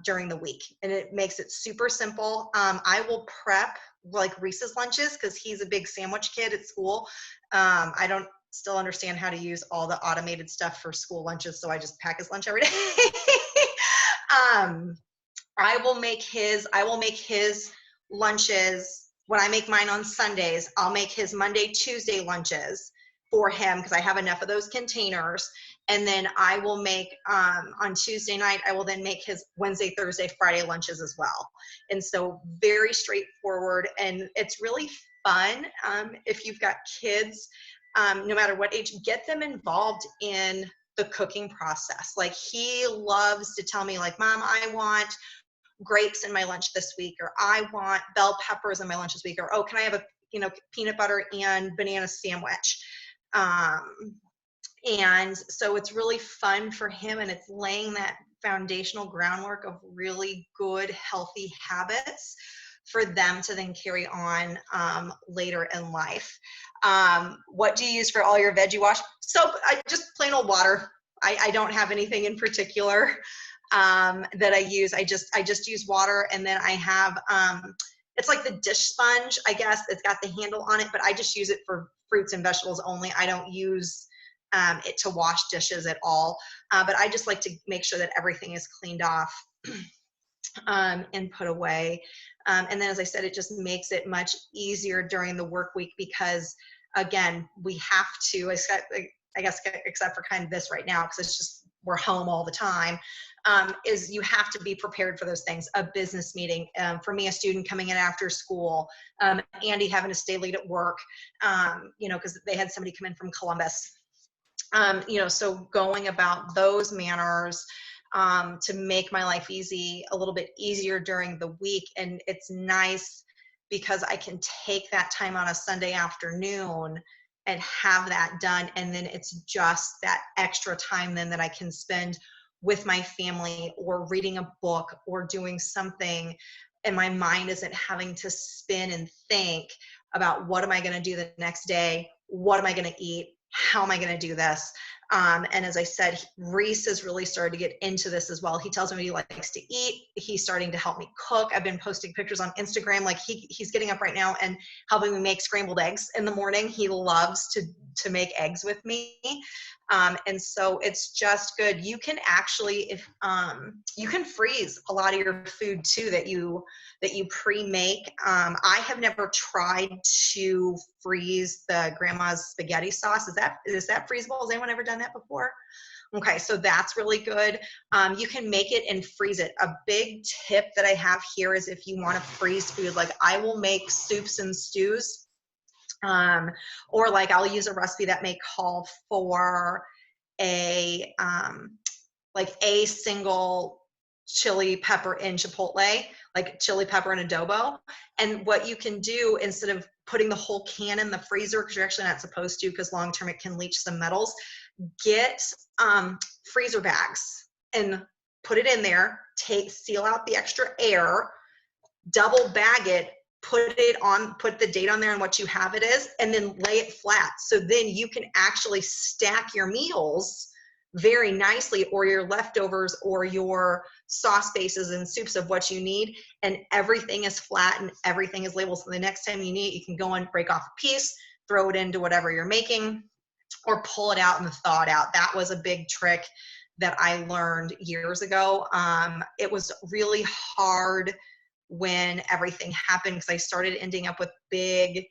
during the week. And it makes it super simple. I will prep like Reese's lunches because he's a big sandwich kid at school. I don't still understand how to use all the automated stuff for school lunches. So I just pack his lunch every day. I will make his lunches. When I make mine on Sundays, I'll make his Monday, Tuesday lunches for him because I have enough of those containers. And then I will make, on Tuesday night, I will then make his Wednesday, Thursday, Friday lunches as well. And so very straightforward, and it's really fun. If you've got kids, no matter what age, get them involved in the cooking process. Like he loves to tell me like, Mom, I want grapes in my lunch this week, or I want bell peppers in my lunch this week, or, oh, can I have a, peanut butter and banana sandwich? And so it's really fun for him, and it's laying that foundational groundwork of really good, healthy habits for them to then carry on later in life. What do you use for all your veggie wash? Soap, just plain old water. I don't have anything in particular that I use. I just use water, and then I have, it's like the dish sponge, I guess. It's got the handle on it, but I just use it for fruits and vegetables only. I don't use it to wash dishes at all. But I just like to make sure that everything is cleaned off and put away. And then, as I said, it just makes it much easier during the work week because, again, we have to, I guess, except for kind of this right now, because it's just we're home all the time, is you have to be prepared for those things. A business meeting, for me, a student coming in after school, Andy having to stay late at work, because they had somebody come in from Columbus. So going about those manners to make my life a little bit easier during the week. And it's nice because I can take that time on a Sunday afternoon and have that done. And then it's just that extra time then that I can spend with my family or reading a book or doing something. And my mind isn't having to spin and think about what am I going to do the next day? What am I going to eat? How am I going to do this? And as I said, Reese has really started to get into this as well. He tells me what he likes to eat. He's starting to help me cook. I've been posting pictures on Instagram. Like he's getting up right now and helping me make scrambled eggs in the morning. He loves to make eggs with me. And so it's just good. You can actually, you can freeze a lot of your food too that you pre-make. I have never tried to freeze the grandma's spaghetti sauce. Is that freezable? Has anyone ever done that before? Okay, so that's really good. You can make it and freeze it. A big tip that I have here is if you want to freeze food, like I will make soups and stews. Or like I'll use a recipe that may call for a single chili pepper in Chipotle, like chili pepper and adobo. And what you can do instead of putting the whole can in the freezer, because you're actually not supposed to, because long term it can leach some metals, get freezer bags and put it in there, seal out the extra air, double bag it, put the date on there and what you have it is, and then lay it flat. So then you can actually stack your meals very nicely, or your leftovers or your sauce bases and soups of what you need, and everything is flat and everything is labeled. So the next time you need it, you can go and break off a piece, throw it into whatever you're making, or pull it out and thaw it out. That was a big trick that I learned years ago. It was really hard when everything happened because I started ending up with big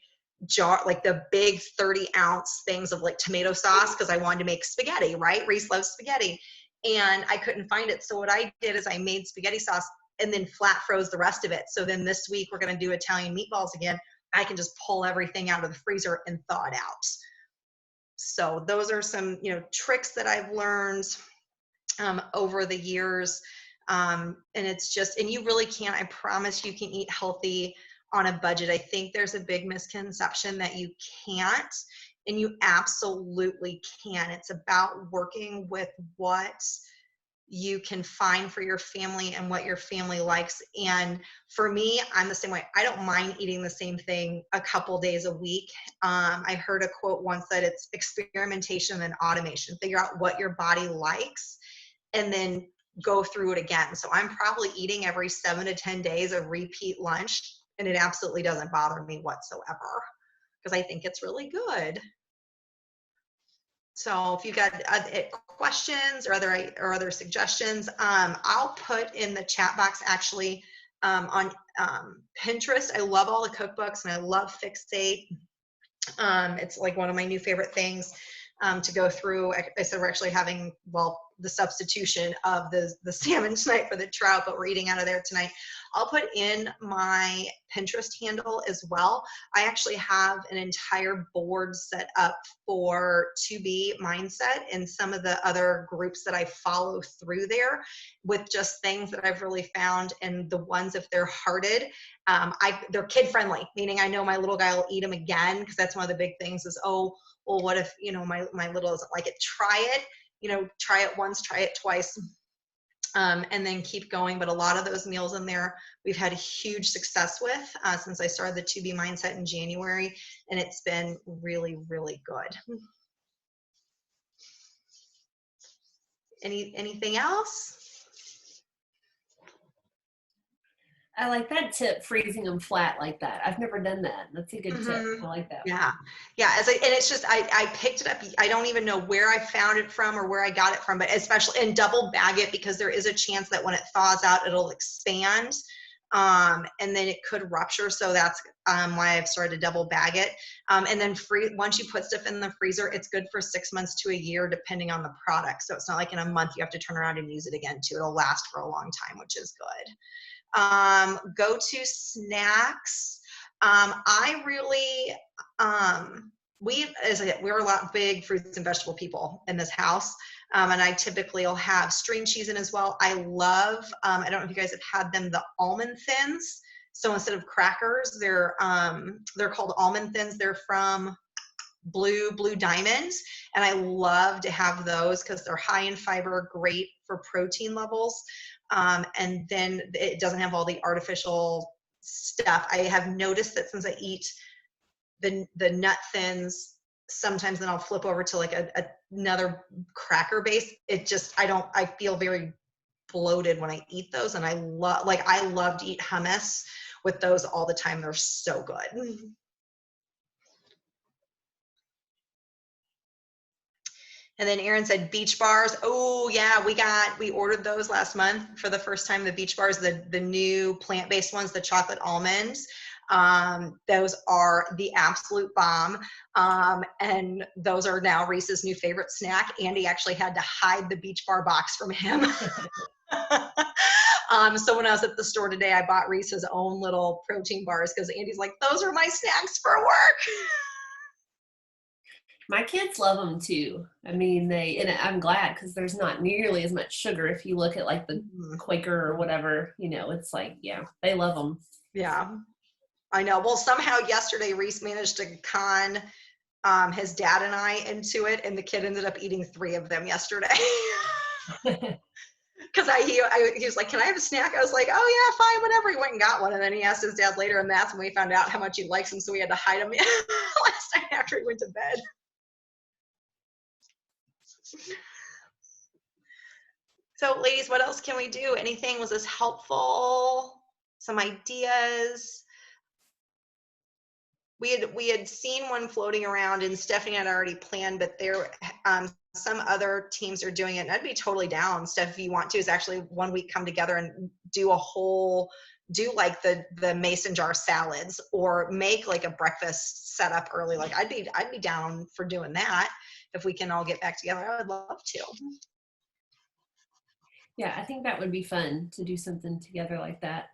jar, like the big 30-ounce things of like tomato sauce, because I wanted to make spaghetti, right? Reese loves spaghetti, and I couldn't find it. So what I did is I made spaghetti sauce and then flat froze the rest of it. So then this week we're going to do Italian meatballs again. I can just pull everything out of the freezer and thaw it out. So those are some, tricks that I've learned over the years. And it's just, and you really can, I promise you can eat healthy on a budget. I think there's a big misconception that you can't, and you absolutely can. It's about working with what you can find for your family and what your family likes. And for me, I'm the same way. I don't mind eating the same thing a couple days a week. I heard a quote once that it's experimentation and automation. Figure out what your body likes and then go through it again. So I'm probably eating every 7 to 10 days a repeat lunch, and it absolutely doesn't bother me whatsoever because I think it's really good. So if you got questions or other suggestions, I'll put in the chat box actually on Pinterest. I love all the cookbooks and I love Fixate. It's like one of my new favorite things to go through. I said we're actually having, the substitution of the salmon tonight for the trout, but we're eating out of there tonight. I'll put in my Pinterest handle as well. I actually have an entire board set up for 2B Mindset and some of the other groups that I follow through there with just things that I've really found. And the ones, if they're hearted, they're kid friendly, meaning I know my little guy will eat them again, because that's one of the big things is, what if, my little doesn't like it? Try it. Try it once, try it twice, and then keep going. But a lot of those meals in there, we've had huge success with since I started the 2B Mindset in January, and it's been really, really good. Anything else? I like that tip, freezing them flat like that. I've never done that. That's a good tip. I like that. Yeah. And it's just, I picked it up. I don't even know where I found it from or where I got it from, but especially, and double bag it, because there is a chance that when it thaws out, it'll expand. and then it could rupture. So that's why I've started to double bag it. And then once you put stuff in the freezer, it's good for 6 months to a year, depending on the product. So it's not like in a month you have to turn around and use it again too. It'll last for a long time, which is good. Go-to snacks. I really, we're a lot big fruits and vegetable people in this house. And I typically will have string cheese in as well. I love, I don't know if you guys have had them, the almond thins. So instead of crackers, they're called almond thins. They're from Blue Diamonds. And I love to have those because they're high in fiber, great for protein levels. And then it doesn't have all the artificial stuff. I have noticed that since I eat the nut thins, sometimes then I'll flip over to like another cracker base. I feel very bloated when I eat those. And I love to eat hummus with those all the time. They're so good. And then Erin said Beach Bars. Oh yeah, we ordered those last month for the first time. The Beach Bars, the new plant-based ones, the chocolate almonds. Those are the absolute bomb. And those are now Reese's new favorite snack. Andy actually had to hide the Beach Bar box from him. So when I was at the store today, I bought Reese his own little protein bars because Andy's like, those are my snacks for work. My kids love them too. I mean, and I'm glad because there's not nearly as much sugar. If you look at like the Quaker or whatever, it's like, yeah, they love them. Yeah, I know. Well, somehow yesterday Reese managed to con his dad and I into it, and the kid ended up eating 3 of them yesterday. Because he was like, can I have a snack? I was like, oh yeah, fine, whatever. He went and got one, and then he asked his dad later, and that's when we found out how much he likes him, so we had to hide him last night after he went to bed. So ladies, what else can we do? Anything? Was this helpful? Some ideas? We had seen one floating around, and Stephanie had already planned, but there some other teams are doing it, and I'd be totally down. Steph, if you want to, is actually one week come together and do like the mason jar salads, or make like a breakfast set up early. Like I'd be down for doing that if we can all get back together. I would love to. Yeah, I think that would be fun to do something together like that.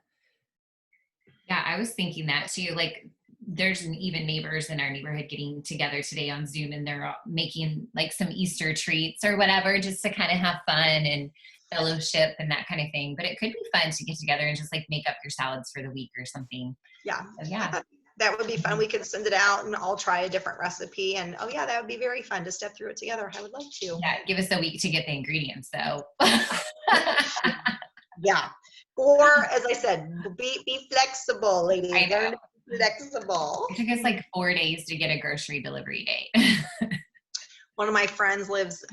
Yeah, I was thinking that too. Like, there's even neighbors in our neighborhood getting together today on Zoom, and they're making like some Easter treats or whatever, just to kind of have fun and fellowship and that kind of thing. But it could be fun to get together and just like make up your salads for the week or something. Yeah. So, yeah. That would be fun. We could send it out and I'll try a different recipe. And oh yeah, that would be very fun to step through it together. I would love to. Yeah, give us a week to get the ingredients though. Yeah. Or as I said, be flexible, ladies. I know. Be flexible. It took us like 4 days to get a grocery delivery date. One of my friends lives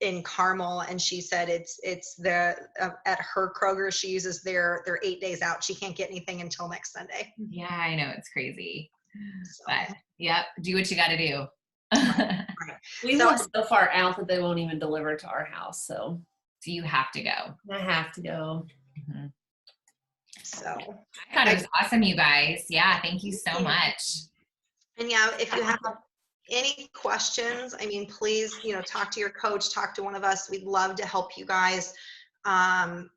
in Carmel, and she said it's at her Kroger, she uses their 8 days out. She can't get anything until next Sunday. Yeah, I know, it's crazy. So, But yep, do what you got to do. right. We live so far out that they won't even deliver to our house, so you have to go. I have to go. Mm-hmm. So I thought it was awesome, you guys. Yeah, thank you so much. And yeah, if you have any questions, I mean, please, talk to your coach, talk to one of us. We'd love to help you guys.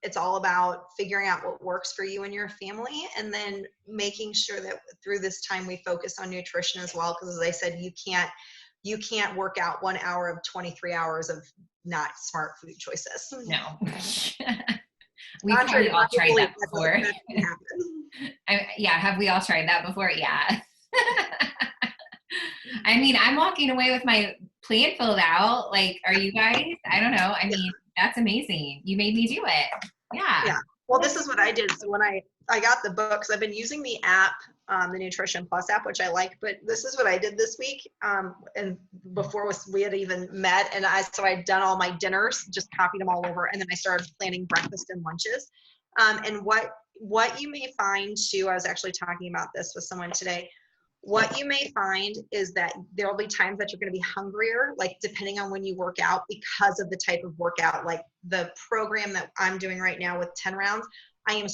It's all about figuring out what works for you and your family, and then making sure that through this time we focus on nutrition as well. Because as I said, you can't work out 1 hour of 23 hours of not smart food choices. No. We've probably all tried that before. Have we all tried that before? Yeah. I mean, I'm walking away with my plan filled out. Like, are you guys? I don't know. I mean, that's amazing. You made me do it. Yeah. Yeah. Well, this is what I did. So when I got the books, I've been using the app, the Nutrition Plus app, which I like, but this is what I did this week. And before we had even met, and so I'd done all my dinners, just copied them all over. And then I started planning breakfast and lunches. And what you may find too, I was actually talking about this with someone today. What you may find is that there will be times that you're going to be hungrier, like depending on when you work out, because of the type of workout. Like the program that I'm doing right now with 10 rounds, I am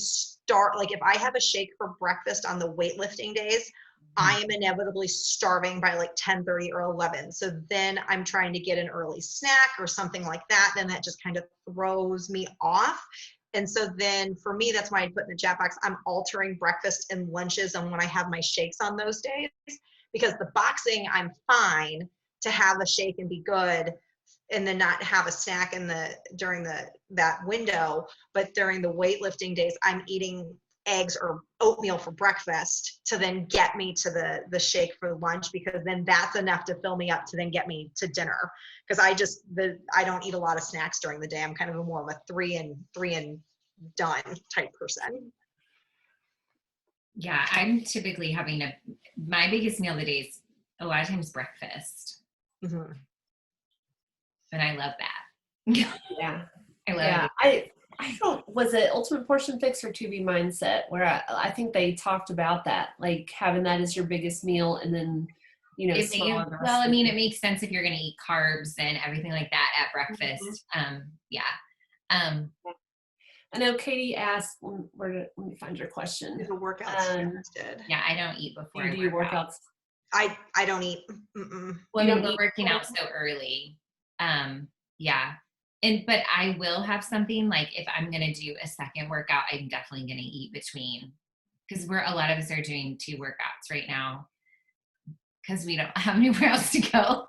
like if I have a shake for breakfast on the weightlifting days, I am inevitably starving by like 10:30 or 11. So then I'm trying to get an early snack or something like that. Then that just kind of throws me off. And so then for me, that's why I put in the chat box, I'm altering breakfast and lunches and when I have my shakes on those days, because the boxing, I'm fine to have a shake and be good and then not have a snack during that window. But during the weightlifting days, I'm eating eggs or oatmeal for breakfast to then get me to the shake for lunch, because then that's enough to fill me up to then get me to dinner. Because I don't eat a lot of snacks during the day. I'm kind of more of a three and done type person. Yeah, I'm typically having my biggest meal of the day is a lot of times breakfast. Mm-hmm. And I love that. Yeah. I love Yeah. it. I don't, was it Ultimate Portion Fix or 2B Mindset where I think they talked about that, like having that as your biggest meal and then, you know, smaller the rest Well, I of mean, the it makes sense if you're going to eat carbs and everything like that at breakfast. Yeah. I know Katie asked, let me find your question. The workouts did. Yeah, I don't eat before Do you do work out. workouts? I don't eat. Mm-mm. Well, You I don't mean, eat we're working out so early. Yeah. But I will have something like if I'm going to do a second workout, I'm definitely going to eat between, because a lot of us are doing 2 workouts right now because we don't have anywhere else to go.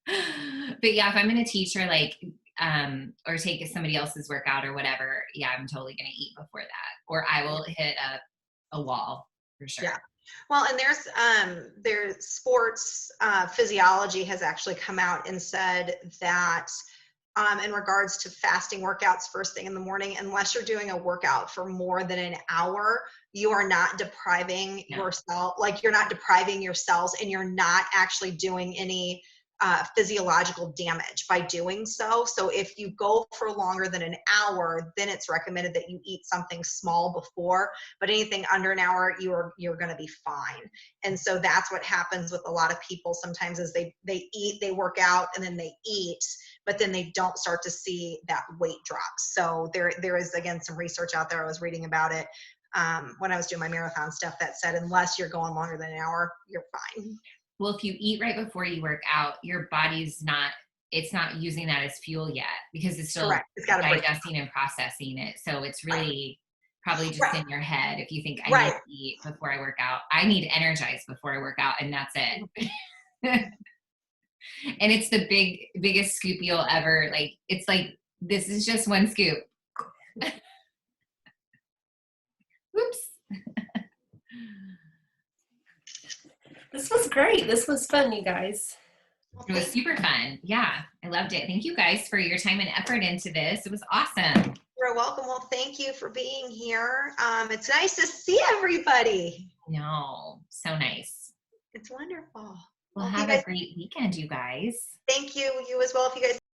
But yeah, if I'm going to teach her like, or take somebody else's workout or whatever, yeah, I'm totally going to eat before that, or I will hit a wall for sure. Yeah. Well, and there's sports physiology has actually come out and said that in regards to fasting workouts first thing in the morning, unless you're doing a workout for more than an hour, you are not depriving yourself, like you're not depriving your cells and you're not actually doing any physiological damage by doing so. So if you go for longer than an hour, then it's recommended that you eat something small before, but anything under an hour, you're going to be fine. And so that's what happens with a lot of people sometimes is they eat, they work out, and then they eat, but then they don't start to see that weight drop. So there is, again, some research out there. I was reading about it when I was doing my marathon stuff that said, unless you're going longer than an hour, you're fine. Well, if you eat right before you work out, your body's not using that as fuel yet because it's still digesting and processing it. So it's really probably just in your head. If you think I need to eat before I work out, I need energized before I work out, and that's it. And it's the biggest scoop you'll ever, like, it's like, this is just one scoop. Oops. This was great. This was fun, you guys. It was super fun. Yeah, I loved it. Thank you guys for your time and effort into this. It was awesome. You're welcome. Well, thank you for being here. It's nice to see everybody. No, so nice. It's wonderful. Well, have a great weekend, you guys. Thank you. You as well. If you guys